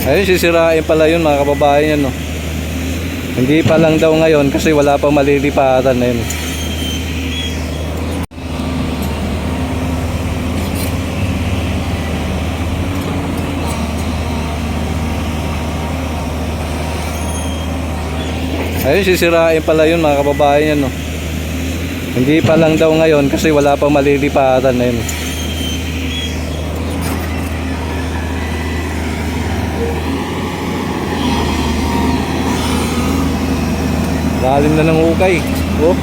Ayun, sisirain pala yun mga kababayan yan, no? Hindi pa lang daw ngayon kasi wala pang malilipatan na yun. Ayun, sisirain pala yun mga kababayan yan, no? Hindi pa lang daw ngayon kasi wala pang malilipatan na yun. Lalim na ng hukay. Oh.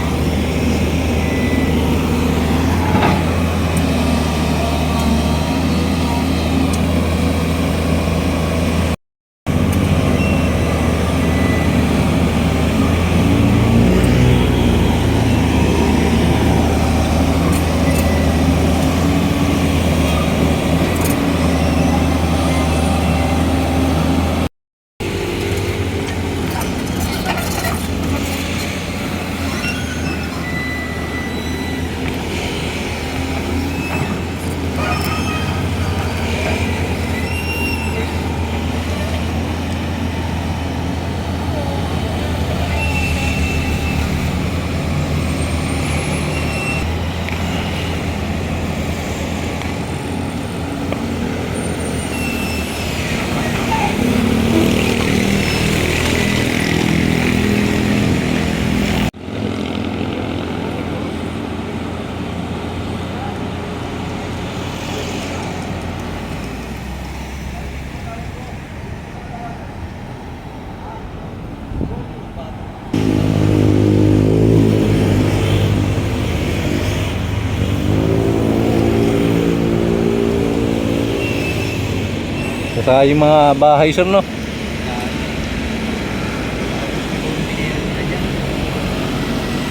Sa yung mga bahay sir, no?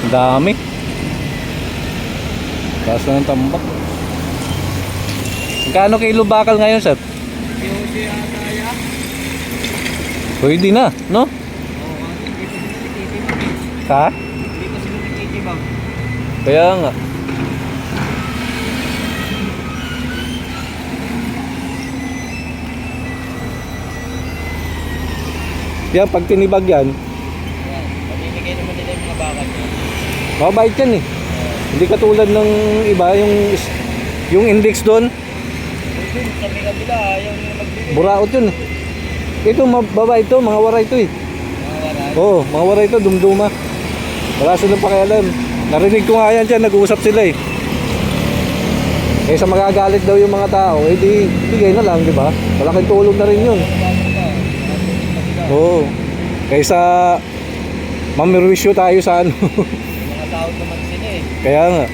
Dami. Taas na ng tambak. Magkano kilo bakal ngayon sir? Pwede na, no? Ha? Kaya nga. Yan, pag tinibag yan, pamimigay naman nila yung mga bakal. mabait yan eh. Hindi katulad ng iba, yung index doon, Sa may kabila, ayaw nila magbili. buraot yun eh. Ito, mababa ito, mga waray ito eh. Mga waray. Oo, mga waray ito, dumduma. Wala silang pakialam. Narinig ko nga yan dyan, nag-uusap sila eh. Kaysa magagalit daw yung mga tao, eh di, bigay na lang, di ba? Malaking tulong na rin yun. Oo. Kaysa mamirwisyo tayo sa ano. Mga tao naman sila eh. Kaya nga.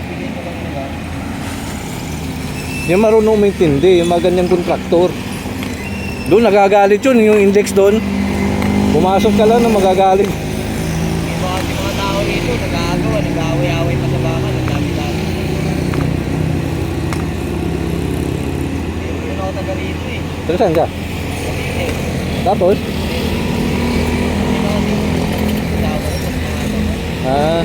Bigay ko lang nila. Yung marunong umintindi, yung mga ganyang kontraktor. Doon nagagalit yun, yung index doon. Pumasok ka lang na magagalit. Yung mga tao rito, nag-aagawa, nag-aaway-aaway pa sa bakal. Ang dami-dami. Hindi ako taga rito eh. Pero saan ka? Cavite. Tapos? Hindi ako dito. Tao ko sa mga ano. Ah,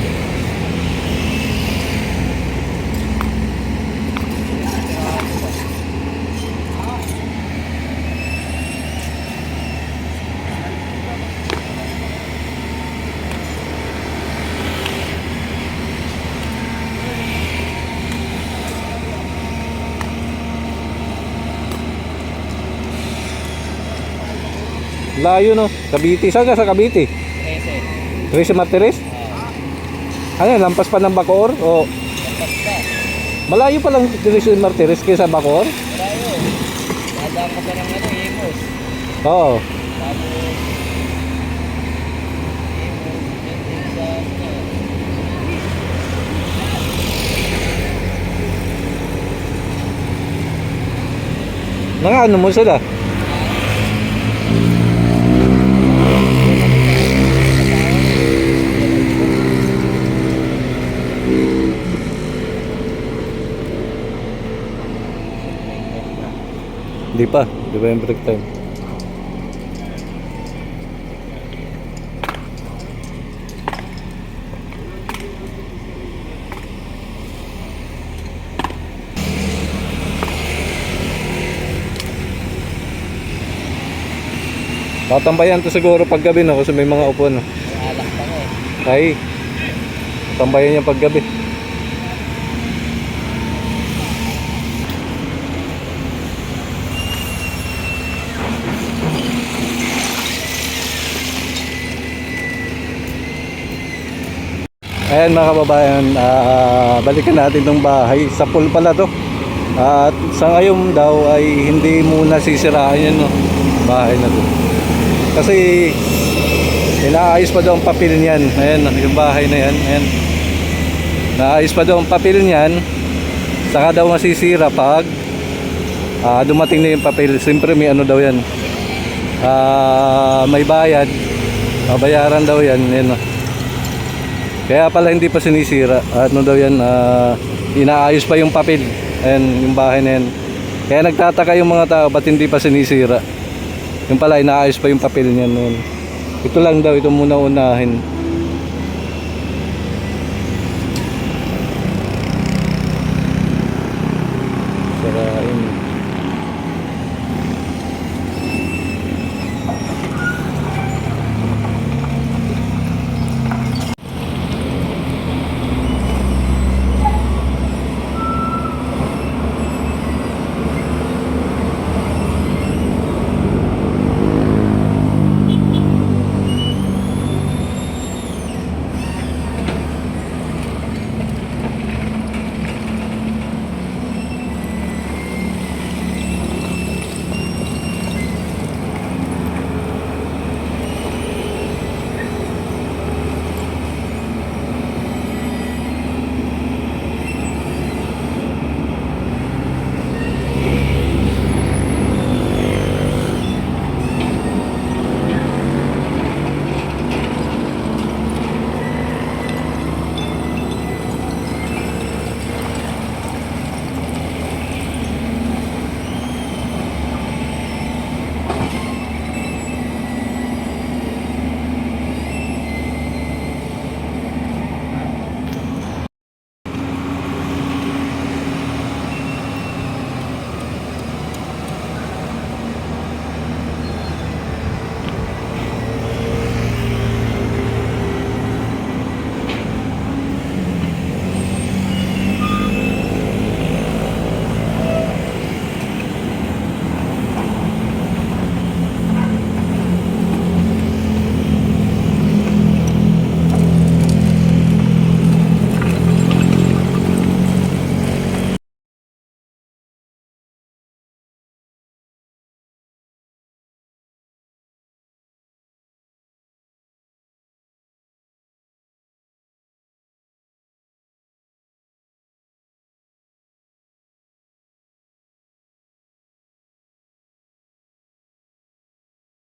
layo no. Cavite. Saan ka sa Cavite? 13. Tres Martires? Ano yan, lampas pa ng Bacoor? O Lampas ka. malayo pa lang Tres Martires kaysa Bacoor? Malayo. Dadaan ka pa ng ano, Imos. Oo. Tapos, Imos, dyan din sa ano. Nakaano mo sila? Hindi pa, di ba yung break time? Tatambayan to siguro paggabi no kasi may mga upuan no. May alak pa nga eh. Ay. Tambayan niya paggabi. Ayan mga kababayan, balikan natin tong bahay. Sa pool pala to. At sa ngayon daw ay hindi muna sisirain yan no, bahay na to. Kasi inaayos pa daw ang papel niyan. Ayan yung bahay na yan. Ayan. Naayos pa daw ang papel niyan. Saka daw masisira pag dumating na yung papel. Siyempre may ano daw yan. May bayad. Bayaran daw yan. Ayan no. Kaya pala hindi pa sinisira. Ano daw yan, inaayos pa yung papel. Ayan, yung bahay na yan. Kaya nagtataka yung mga tao, ba't hindi pa sinisira? Yung pala, inaayos pa yung papel niyan. Ito lang daw, ito muna unahin.